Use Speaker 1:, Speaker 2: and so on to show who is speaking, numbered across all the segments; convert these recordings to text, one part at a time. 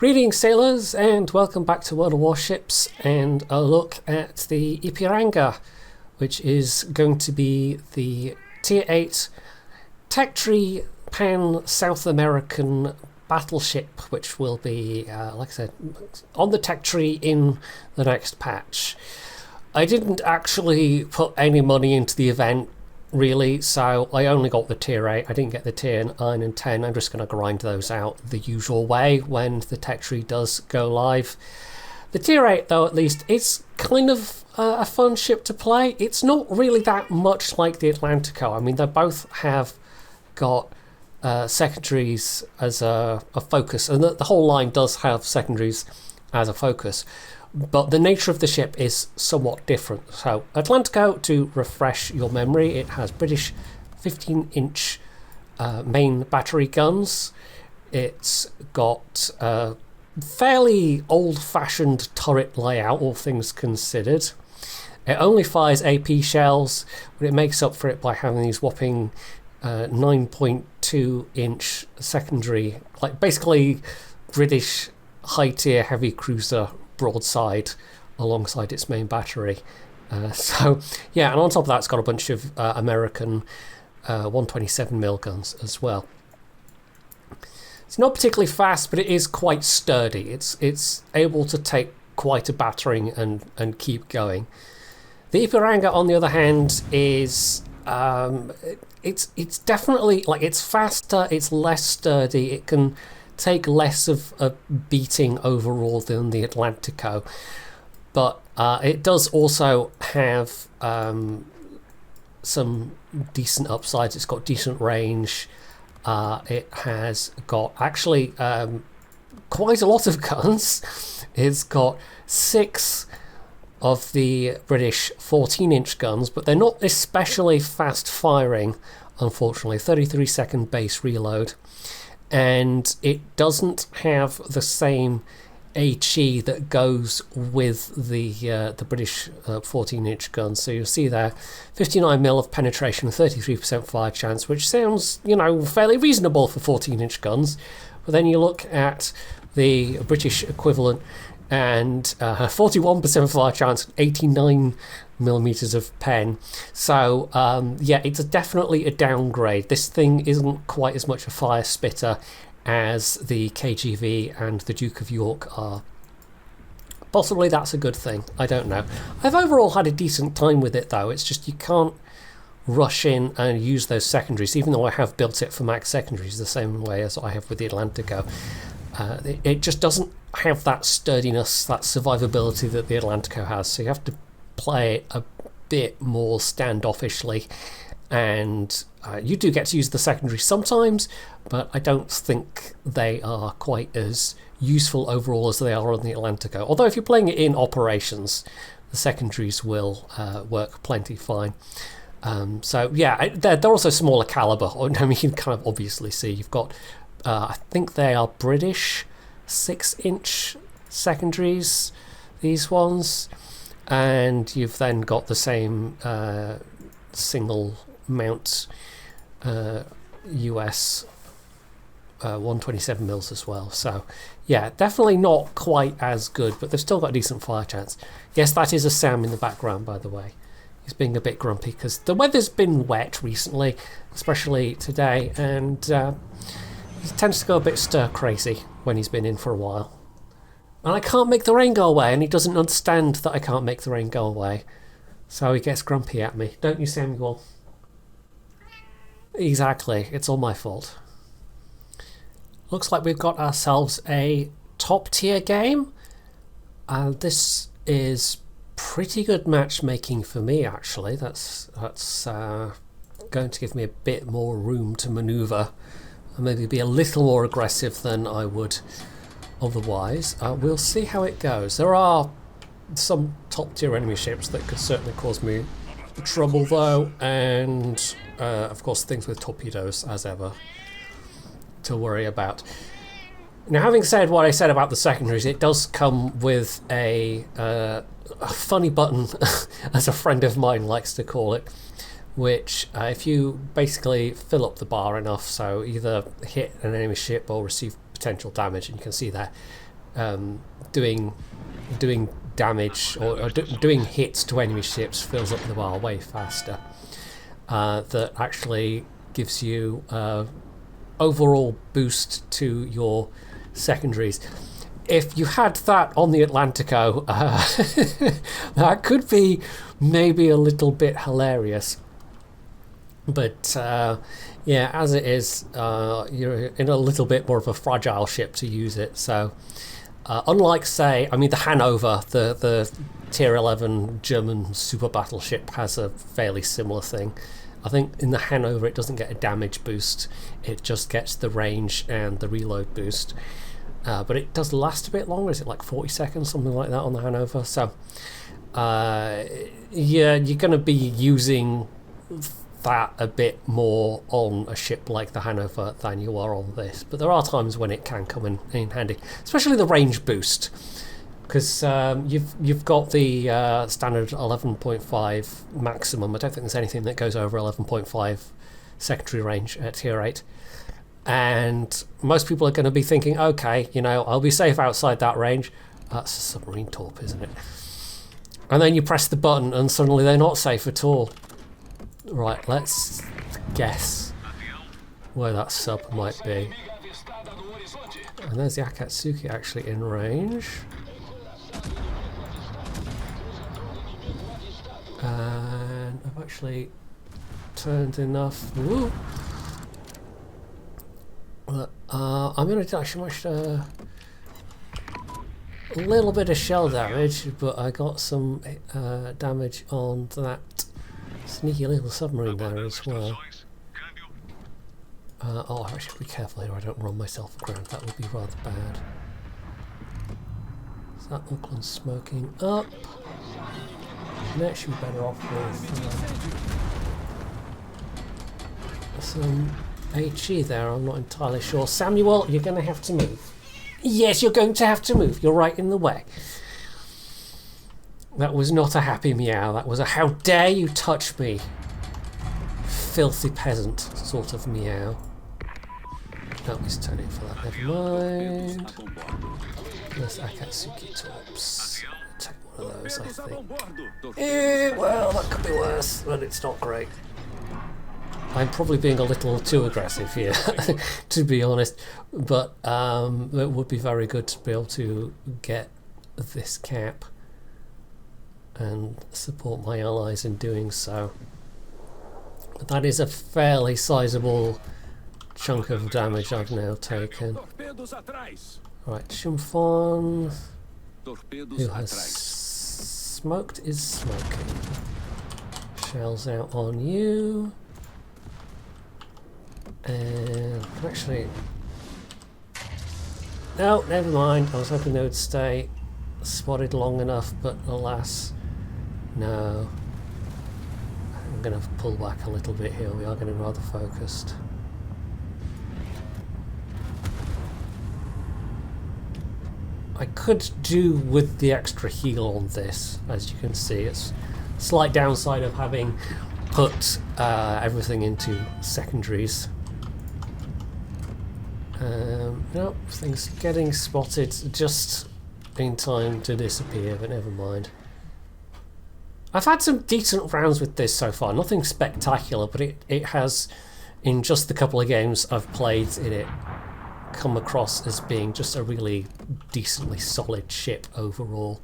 Speaker 1: Greetings sailors and welcome back to World of Warships and a look at the Ipiranga, which is going to be the Tier 8 Tech Tree Pan South American battleship, which will be, like I said, on the tech tree in the next patch. I didn't actually put any money into the event really, so I only got the tier 8. I didn't get the tier 9 and 10. I'm just going to grind those out the usual way when the tech tree does go live. The tier 8 though, at least, it's kind of a fun ship to play. It's not really that much like the Atlantico. I mean, they both have got secondaries as a focus, and the whole line does have secondaries as a focus. But the nature of the ship is somewhat different. So, Atlantico, to refresh your memory, it has British 15-inch main battery guns. It's got a fairly old-fashioned turret layout, all things considered. It only fires AP shells, but it makes up for it by having these whopping 9.2-inch secondary, like basically British high-tier heavy cruiser broadside alongside its main battery. So yeah, and on top of that it's got a bunch of American 127mm guns as well. It's not particularly fast, but it is quite sturdy. It's able to take quite a battering and keep going. The Ipiranga, on the other hand, is it's definitely, like, it's faster, it's less sturdy, it can take less of a beating overall than the Atlantico, but it does also have some decent upsides. It's got decent range. It has got actually quite a lot of guns. It's got 6 of the British 14-inch guns, but they're not especially fast firing, unfortunately. 33-second base reload. And it doesn't have the same HE that goes with the British 14-inch guns. So you'll see there 59mm of penetration, 33% fire chance, which sounds, you know, fairly reasonable for 14-inch guns. But then you look at the British equivalent and 41% fire chance, 89mm of pen. So yeah, it's definitely a downgrade. This thing isn't quite as much a fire spitter as the KGV and the Duke of York are. Possibly that's a good thing, I don't know. I've overall had a decent time with it though. It's just you can't rush in and use those secondaries, even though I have built it for max secondaries the same way as I have with the Atlantico. It just doesn't have that sturdiness, that survivability that the Atlantico has, so you have to play it a bit more standoffishly, and you do get to use the secondary sometimes, but I don't think they are quite as useful overall as they are on the Atlantico. Although if you're playing it in operations, the secondaries will work plenty fine. So yeah, they're also smaller caliber. I mean, you can kind of obviously see you've got I think they are British 6-inch secondaries, these ones, and you've then got the same single mount US 127mm as well. So yeah, definitely not quite as good, but they've still got a decent fire chance. Yes, that is a Sam in the background, by the way. He's being a bit grumpy because the weather's been wet recently, especially today, and he tends to go a bit stir crazy when he's been in for a while. And I can't make the rain go away, and he doesn't understand that I can't make the rain go away. So he gets grumpy at me. Don't you, Samuel? Exactly. It's all my fault. Looks like we've got ourselves a top tier game. This is pretty good matchmaking for me, actually. That's going to give me a bit more room to maneuver. Maybe be a little more aggressive than I would otherwise. We'll see how it goes. There are some top tier enemy ships that could certainly cause me trouble though, and of course things with torpedoes as ever to worry about. Now, having said what I said about the secondaries, it does come with a funny button, as a friend of mine likes to call it, which if you basically fill up the bar enough, so either hit an enemy ship or receive potential damage, and you can see that doing damage or doing hits to enemy ships fills up the bar way faster. That actually gives you overall boost to your secondaries. If you had that on the Atlantico, that could be maybe a little bit hilarious. But yeah, as it is, you're in a little bit more of a fragile ship to use it. So unlike, say, I mean, the Hanover, the Tier 11 German super battleship has a fairly similar thing. I think in the Hanover it doesn't get a damage boost, it just gets the range and the reload boost. But it does last a bit longer. Is it like 40 seconds, something like that on the Hanover? So yeah, you're going to be using that a bit more on a ship like the Hanover than you are on this. But there are times when it can come in handy, especially the range boost, because you've got the standard 11.5 maximum. I don't think there's anything that goes over 11.5 secondary range at Tier 8. And most people are going to be thinking, okay, you know, I'll be safe outside that range. That's a submarine torp, isn't it? And then you press the button and suddenly they're not safe at all. Right, let's guess where that sub might be. And there's the Akatsuki actually in range. And I've actually turned enough. Woo! I'm going to actually much a little bit of shell damage, but I got some damage on that sneaky little submarine there as well. Oh, I should be careful here I don't run myself aground, that would be rather bad. Is that Auckland smoking up? Next you're better off with some HE there, I'm not entirely sure. Samuel, you're going to have to move. Yes, you're going to have to move. You're right in the way. That was not a happy meow. That was a how dare you touch me, filthy peasant sort of meow. No, he's turning for that. Never mind. There's Akatsuki torps. Take one of those, I think. Well, that could be worse, but it's not great. I'm probably being a little too aggressive here, to be honest, but it would be very good to be able to get this cap and support my allies in doing so. But that is a fairly sizable chunk of damage I've now taken. Right, Shumfon, who has smoked, is smoking. Shells out on you. And actually, no, never mind. I was hoping they would stay spotted long enough, but alas, no. I'm going to pull back a little bit here. We are getting rather focused. I could do with the extra heal on this, as you can see. It's a slight downside of having put everything into secondaries. Nope, things getting spotted just in time to disappear, but never mind. I've had some decent rounds with this so far, nothing spectacular, but it has, in just the couple of games I've played in it, come across as being just a really decently solid ship overall.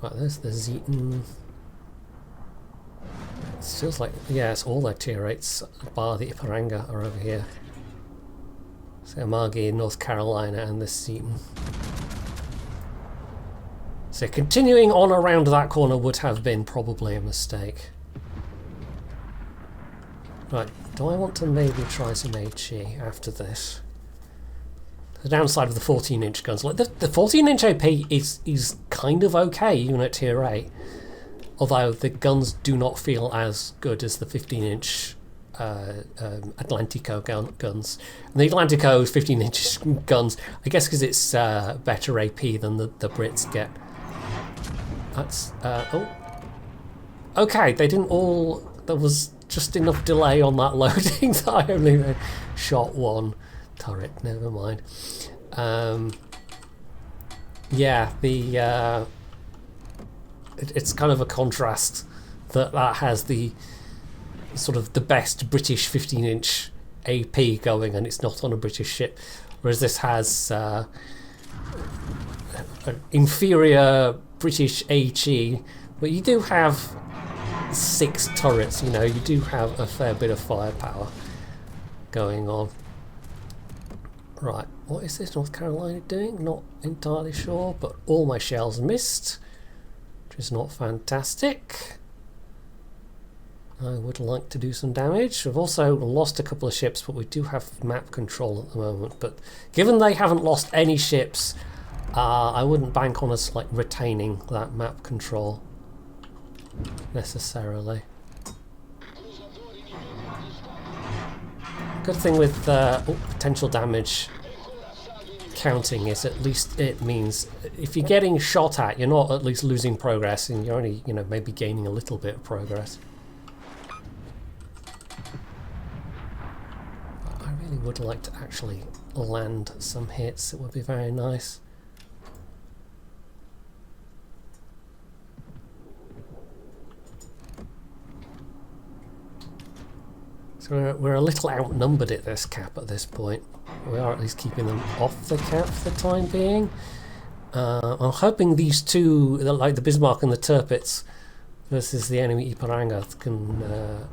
Speaker 1: Right, there's the Zeton. It feels like, yeah, it's all their tier 8s, bar the Ipiranga are over here. So Amagi in North Carolina and this Zeton. So continuing on around that corner would have been probably a mistake. Right, do I want to maybe try some HE after this? The downside of the 14-inch guns, like the 14-inch AP is kind of okay even at tier 8. Although the guns do not feel as good as the 15-inch Atlantico guns. And the Atlantico's 15-inch guns, I guess because it's better AP than the Brits get. That's oh, okay. They didn't all. There was just enough delay on that loading that I only shot one turret. Never mind. Yeah, it's kind of a contrast that has the sort of the best British 15-inch AP going, and it's not on a British ship, whereas this has an inferior British HE, but you do have 6 turrets, you know, you do have a fair bit of firepower going on. Right, what is this North Carolina doing? Not entirely sure, but all my shells missed, which is not fantastic. I would like to do some damage. We've also lost a couple of ships, but we do have map control at the moment. But given they haven't lost any ships, I wouldn't bank on us like retaining that map control necessarily. Good thing with potential damage counting is at least it means if you're getting shot at, you're not at least losing progress, and you're only, you know, maybe gaining a little bit of progress. I really would like to actually land some hits. It would be very nice. So we're a little outnumbered at this cap at this point. We are at least keeping them off the cap for the time being. I'm hoping these two, like the Bismarck and the Tirpitz versus the enemy Ipiranga, can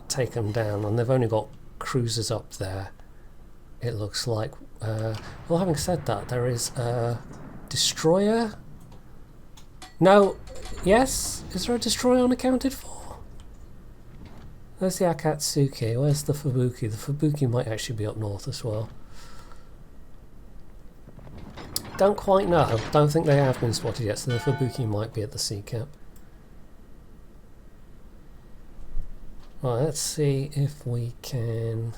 Speaker 1: take them down. And they've only got cruisers up there, it looks like. Well, having said that, there is a destroyer. No, yes? Is there a destroyer unaccounted for? There's the Akatsuki. Where's the Fubuki? The Fubuki might actually be up north as well. Don't quite know. Don't think they have been spotted yet, so the Fubuki might be at the sea cap. Right, let's see if we can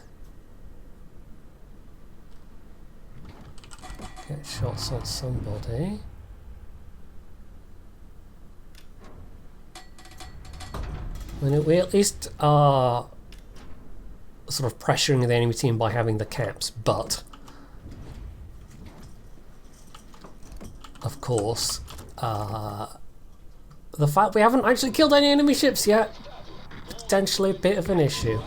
Speaker 1: get shots on somebody. I mean, we at least are sort of pressuring the enemy team by having the caps, but of course, the fact we haven't actually killed any enemy ships yet, potentially a bit of an issue.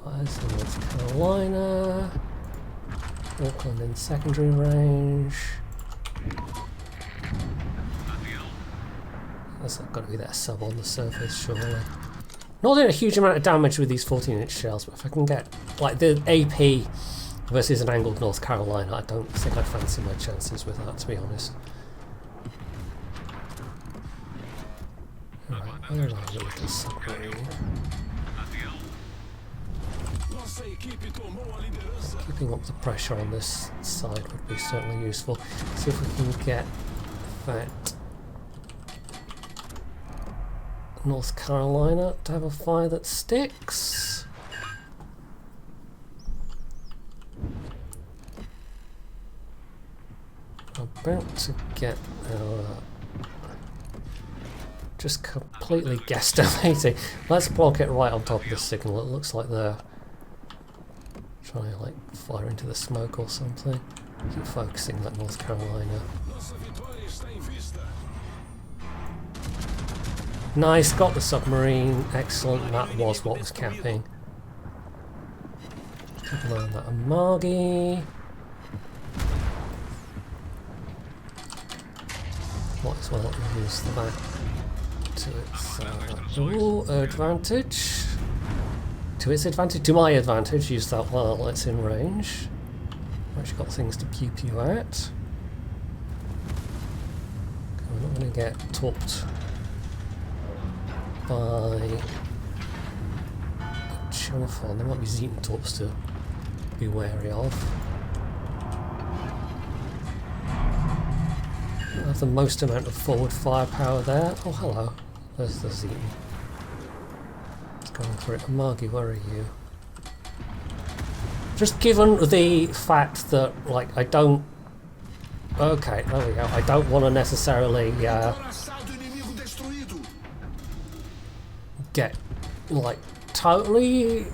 Speaker 1: There's North Carolina, Auckland in secondary range. That's got to be that sub on the surface, surely. Not doing a huge amount of damage with these 14-inch shells, but if I can get like the AP versus an angled North Carolina, I don't think I fancy my chances with that, to be honest. Right, where are you with this submarine? Keeping up the pressure on this side would be certainly useful. See if we can get that North Carolina to have a fire that sticks. About to get our just completely guesstimating. Let's block it right on top of the signal. It looks like they're trying to like fire into the smoke or something. Keep focusing that North Carolina. Nice, got the submarine. Excellent, that was what was capping. Keep an eye on that Amagi. Might as well use that to its advantage. To its advantage, to my advantage, use that while it's in range. I've actually got things to pew pew at. Okay, we're not going to get topped by Chenofon. There might be Zeton torps to be wary of. I have the most amount of forward firepower there. Oh, hello. There's the Zeton. Let's go for it. Amagi, where are you? Just given the fact that, like, I don't... Okay, there we go. I don't want to necessarily get like totally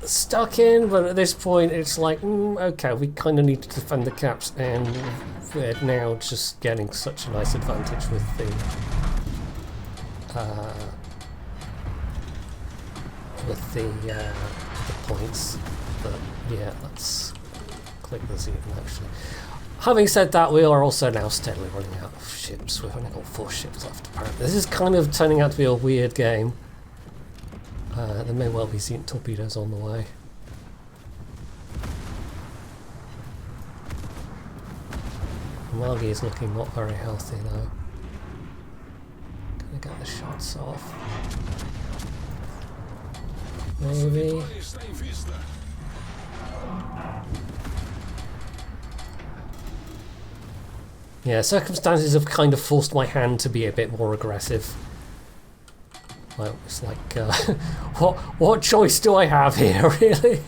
Speaker 1: stuck in, but at this point it's like, okay, we kind of need to defend the caps, and we're now just getting such a nice advantage with the points. But yeah, let's click the Z actually. Having said that, we are also now steadily running out of ships. We've only got 4 ships left apparently. This is kind of turning out to be a weird game. There may well be Xeon torpedoes on the way. Margie is looking not very healthy though. Gonna get the shots off. Maybe. Yeah, circumstances have kind of forced my hand to be a bit more aggressive. Well, it's like, what choice do I have here, really?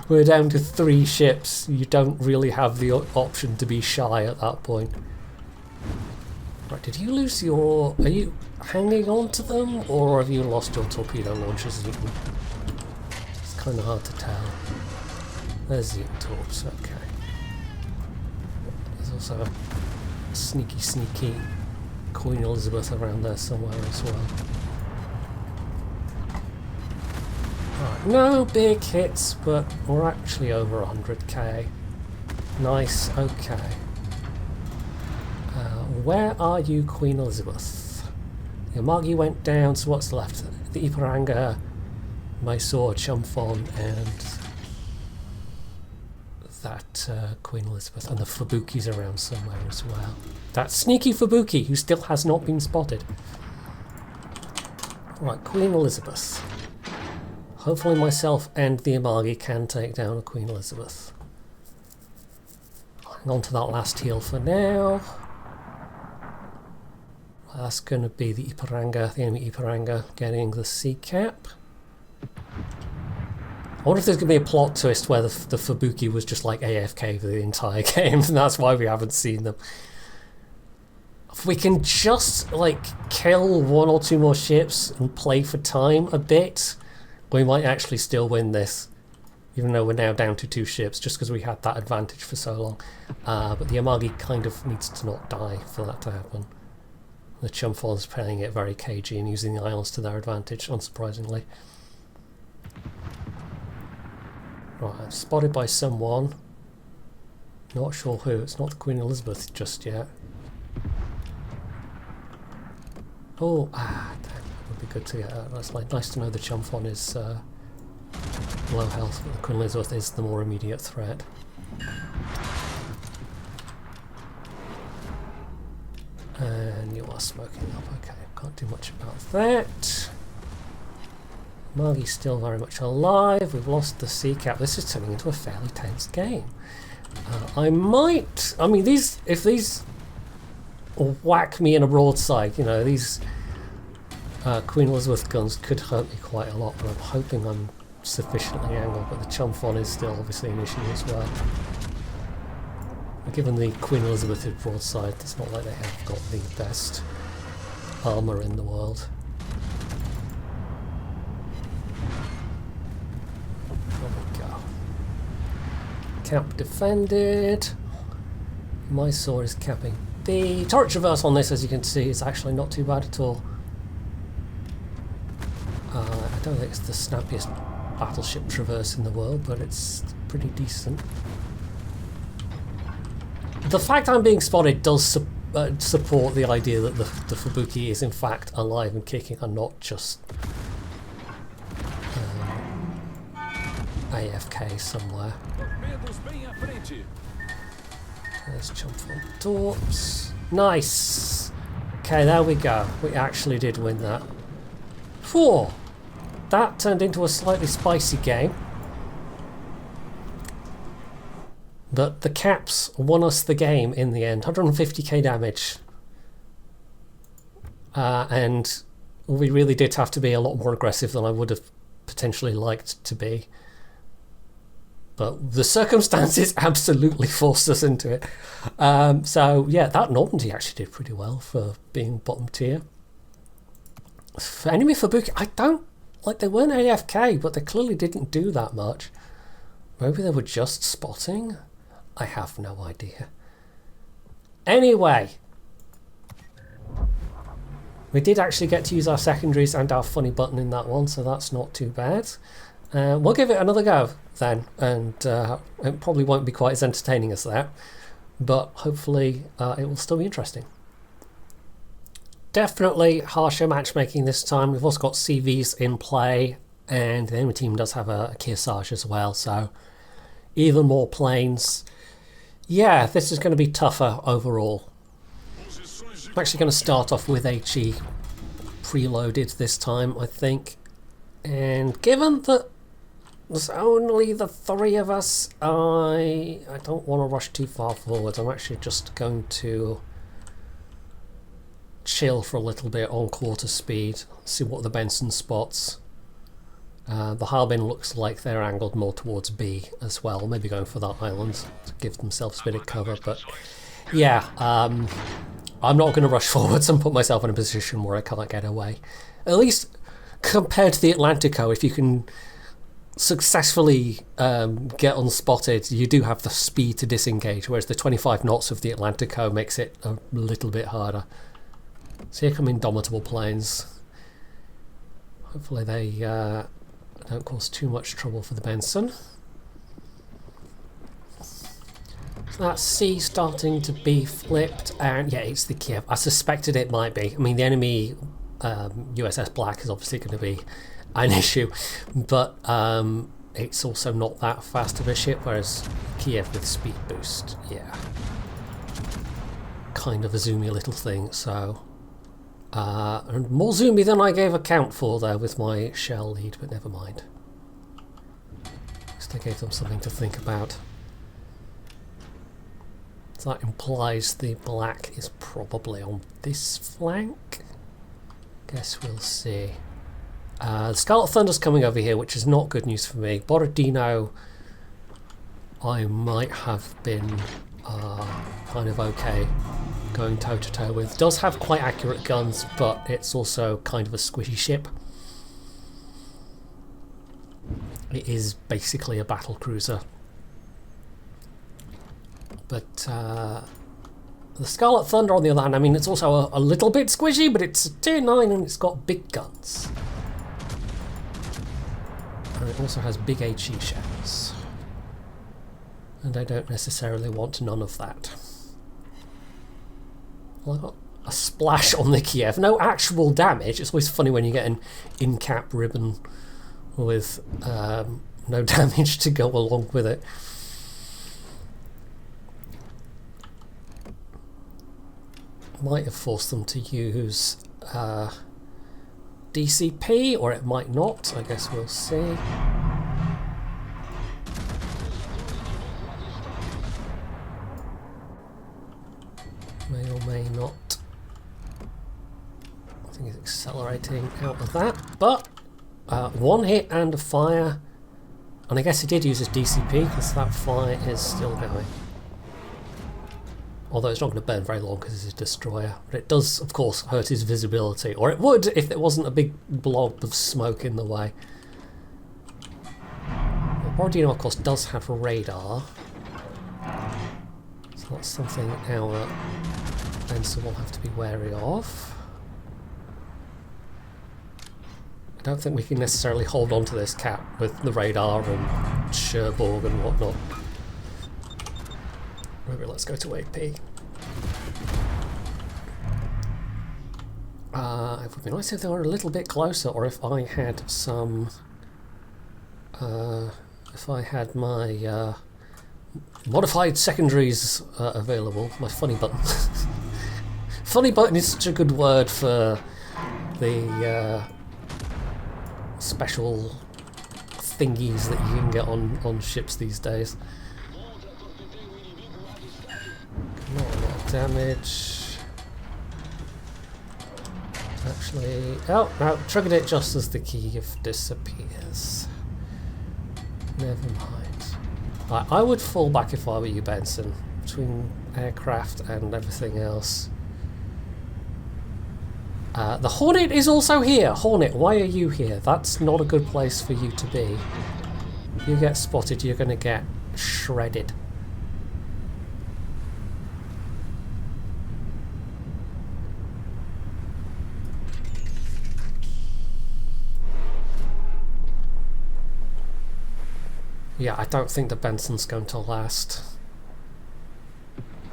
Speaker 1: We're down to 3 ships. You don't really have the option to be shy at that point. Right, did you lose your... Are you hanging on to them, or have you lost your torpedo launchers? It's kind of hard to tell. There's the torps, okay. There's also a sneaky Queen Elizabeth around there somewhere as well. Right, no big hits, but we're actually over 100k. Nice, okay. Where are you, Queen Elizabeth? Your Margie went down, so what's left? The Ipiranga, Mysore, Chumphon, and that Queen Elizabeth, and the Fubuki's around somewhere as well. That sneaky Fubuki who still has not been spotted. Right, Queen Elizabeth. Hopefully myself and the Amagi can take down a Queen Elizabeth. Hang on to that last heal for now. That's going to be the Ipiranga, the enemy Ipiranga, getting the sea cap. I wonder if there's going to be a plot twist where the Fubuki was just like AFK for the entire game, and that's why we haven't seen them. If we can just, like, kill 1 or 2 more ships and play for time a bit, we might actually still win this. Even though we're now down to 2 ships, just because we had that advantage for so long. But the Amagi kind of needs to not die for that to happen. The Chumphon's playing it very cagey and using the islands to their advantage, unsurprisingly. Right, I'm spotted by someone. Not sure who. It's not the Queen Elizabeth just yet. Oh, damn, that would be good to get out. That's like nice to know the Chumphon is low health, but the Queen Elizabeth is the more immediate threat. And you are smoking up. Okay, can't do much about that. Margie's still very much alive. We've lost the sea cap. This is turning into a fairly tense game. I mean, if these whack me in a broadside, you know, these Queen Elizabeth guns could hurt me quite a lot, but I'm hoping I'm sufficiently angled. But the Chumphon is still obviously an issue as well. Given the Queen Elizabeth broadside, it's not like they have got the best armour in the world. There we go. Cap defended. Mysore is capping B. Turret traverse on this, as you can see, is actually not too bad at all. I don't think it's the snappiest battleship traverse in the world, but it's pretty decent. The fact I'm being spotted does support the idea that the Fubuki is in fact alive and kicking and not just AFK somewhere. Let's jump on torps. Nice! Okay, there we go. We actually did win that. 4! That turned into a slightly spicy game. But the caps won us the game in the end. 150k damage. And we really did have to be a lot more aggressive than I would have potentially liked to be. But the circumstances absolutely forced us into it. So yeah, that Normandy actually did pretty well for being bottom tier. Enemy Fubuki, I don't... Like, they weren't AFK, but they clearly didn't do that much. Maybe they were just spotting? I have no idea. Anyway. We did actually get to use our secondaries and our funny button in that one, so that's not too bad. We'll give it another go then, and it probably won't be quite as entertaining as that, but hopefully it will still be interesting. Definitely harsher matchmaking this time. We've also got CVs in play, and the enemy team does have a Kearsarge as well, so even more planes. Yeah, this is going to be tougher overall. I'm actually going to start off with HE preloaded this time, I think. And given that there's only the three of us, I don't want to rush too far forward. I'm actually just going to chill for a little bit on quarter speed, see what the Benson spots. The Harbin looks like they're angled more towards B as well, maybe going for that island to give themselves a bit of cover, but yeah, I'm not going to rush forwards and put myself in a position where I can't get away. At least compared to the Atlantico, if you can successfully get unspotted, you do have the speed to disengage, whereas the 25 knots of the Atlantico makes it a little bit harder. So here come Indomitable planes. Hopefully they don't cause too much trouble for the Benson. So that's C starting to be flipped, and yeah, it's the Kiev. I suspected it might be. I mean, the enemy USS Black is obviously going to be an issue, but it's also not that fast of a ship, whereas Kiev with speed boost, yeah, kind of a zoomy little thing, so and more zoomy than I gave a count for there with my shell lead, but never mind. At least I gave them something to think about. So that implies the Black is probably on this flank. Guess we'll see. The Scarlet Thunder's coming over here, which is not good news for me. Borodino, I might have been kind of okay going toe-to-toe with. Does have quite accurate guns, but it's also kind of a squishy ship. It is basically a battle cruiser. But the Scarlet Thunder, on the other hand, I mean, it's also a little bit squishy, but it's a tier 9 and it's got big guns. And it also has big HE shells. And I don't necessarily want none of that. Well, I got a splash on the Kiev. No actual damage. It's always funny when you get an in-cap ribbon with no damage to go along with it. Might have forced them to use DCP, or it might not. I guess we'll see. May or may not. I think it's accelerating out of that, but one hit and a fire, and I guess he did use his DCP because that fire is still going. Although it's not going to burn very long because it's a destroyer, but it does, of course, hurt his visibility, or it would if there wasn't a big blob of smoke in the way. Borodino, of course, does have a radar, so that's something our Benson will have to be wary of. I don't think we can necessarily hold on to this cap with the radar and Cherbourg and whatnot. Maybe let's go to AP. It would be nice if they were a little bit closer, or if I had some... if I had my modified secondaries available, my funny button. Funny button is such a good word for the special thingies that you can get on ships these days. Not a lot of damage. Actually, oh no, triggered it just as the Kiev disappears. Never mind. I would fall back if I were you, Benson, between aircraft and everything else. The Hornet is also here. Hornet, why are you here? That's not a good place for you to be. If you get spotted, you're going to get shredded. Yeah, I don't think the Benson's going to last.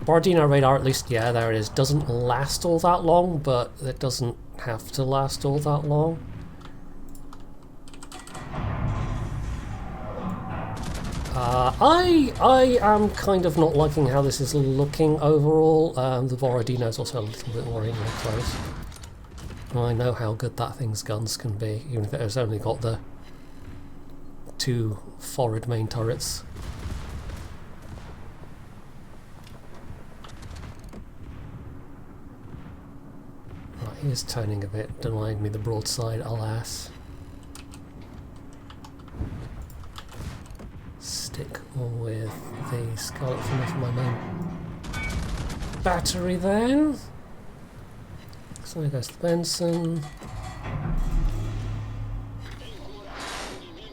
Speaker 1: Borodino radar, at least, yeah, there it is. Doesn't last all that long, but it doesn't have to last all that long. I am kind of not liking how this is looking overall. The Borodino's also a little bit worryingly close. I know how good that thing's guns can be, even if it has only got the 2 forward main turrets. Right, he is turning a bit, denying me the broadside, alas. Stick with the Scarlet for my main battery then. So there goes the Benson.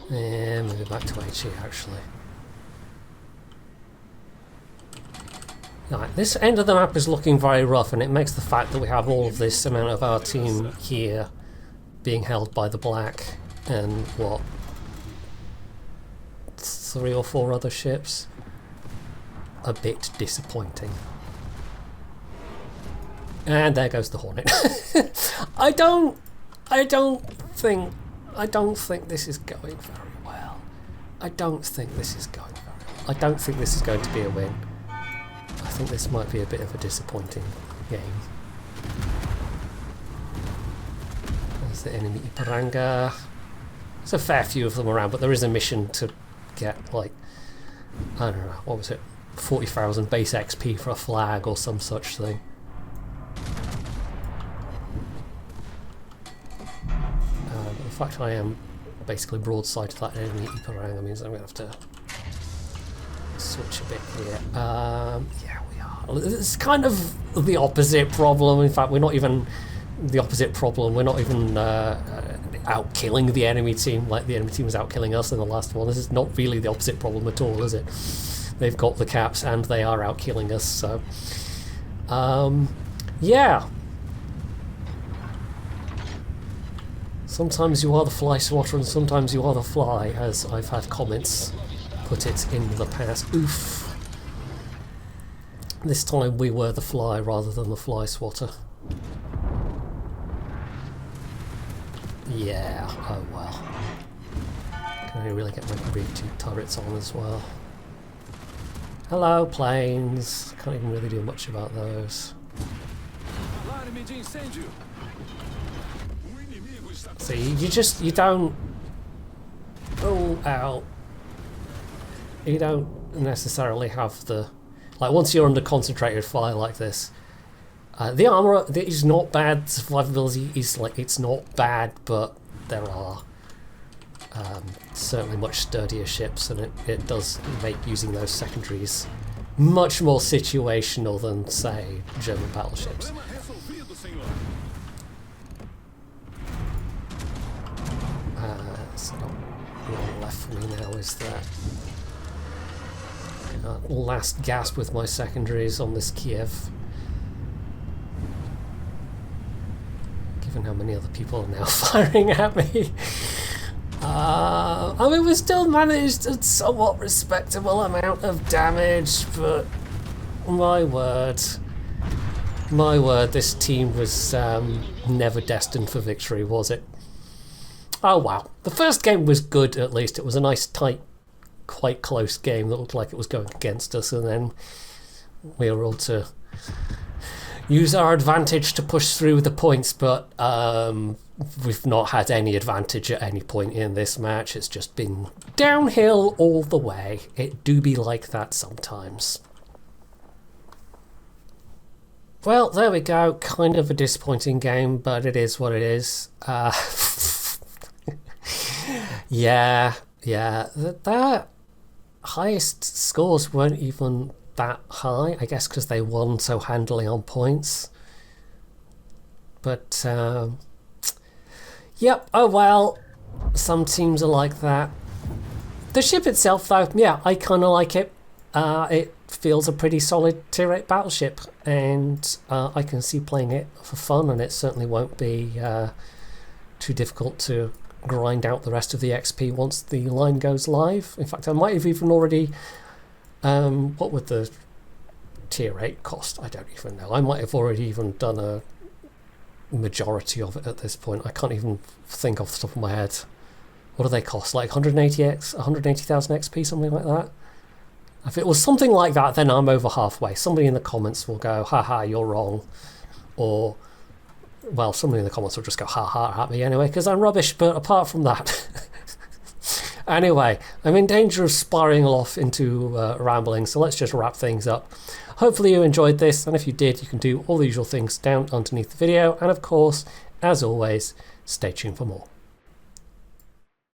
Speaker 1: And maybe back to HE actually. Right, this end of the map is looking very rough, and it makes the fact that we have all of this amount of our team here being held by the black and what, 3 or 4 other ships, a bit disappointing. And there goes the Hornet. I don't think this is going very well. I don't think this is going very well. I don't think this is going to be a win. I think this might be a bit of a disappointing game. There's the enemy Ipiranga. There's a fair few of them around, but there is a mission to get, like, I don't know, what was it? 40,000 base XP for a flag or some such thing. The fact I am basically broadside to that enemy Ipiranga means I'm going to have to switch a bit here. Yeah, we are. It's kind of the opposite problem. In fact, we're not even the opposite problem. We're not even out killing the enemy team like the enemy team was out killing us in the last one. This is not really the opposite problem at all, is it? They've got the caps and they are out killing us, so yeah. Sometimes you are the fly swatter and sometimes you are the fly, as I've had comments put it in the past. Oof. This time we were the fly rather than the fly swatter. Yeah, oh well. Can I really get my green 2 turrets on as well? Hello, planes. Can't even really do much about those. See, you don't... Oh, ow. You don't necessarily have the... Like, once you're under concentrated fire like this, the armour is not bad, survivability is, like, it's not bad, but there are certainly much sturdier ships, and it does make using those secondaries much more situational than, say, German battleships. So not left for me now is that last gasp with my secondaries on this Kiev. Given how many other people are now firing at me. I mean, we still managed a somewhat respectable amount of damage, but my word, this team was never destined for victory, was it? Oh wow, the first game was good at least. It was a nice, tight, quite close game that looked like it was going against us, and then we were able to use our advantage to push through the points, but we've not had any advantage at any point in this match. It's just been downhill all the way. It do be like that sometimes. Well, there we go. Kind of a disappointing game, but it is what it is. Yeah, that highest scores weren't even that high, I guess because they won so handily on points. But yep, oh well, some teams are like that. The ship itself, though, yeah, I kind of like it. It feels a pretty solid tier 8 battleship, and I can see playing it for fun, and it certainly won't be too difficult to grind out the rest of the XP once the line goes live. In fact, I might have even already... what would the tier 8 cost? I don't even know. I might have already even done a majority of it at this point. I can't even think off the top of my head. What do they cost? Like 180,000 XP, something like that? If it was something like that, then I'm over halfway. Somebody in the comments will go, haha, you're wrong. Or, well, somebody in the comments will just go, haha, at me anyway, because I'm rubbish. But apart from that... Anyway, I'm in danger of spiraling off into rambling, so let's just wrap things up. Hopefully you enjoyed this, and if you did, you can do all the usual things down underneath the video. And of course, as always, stay tuned for more.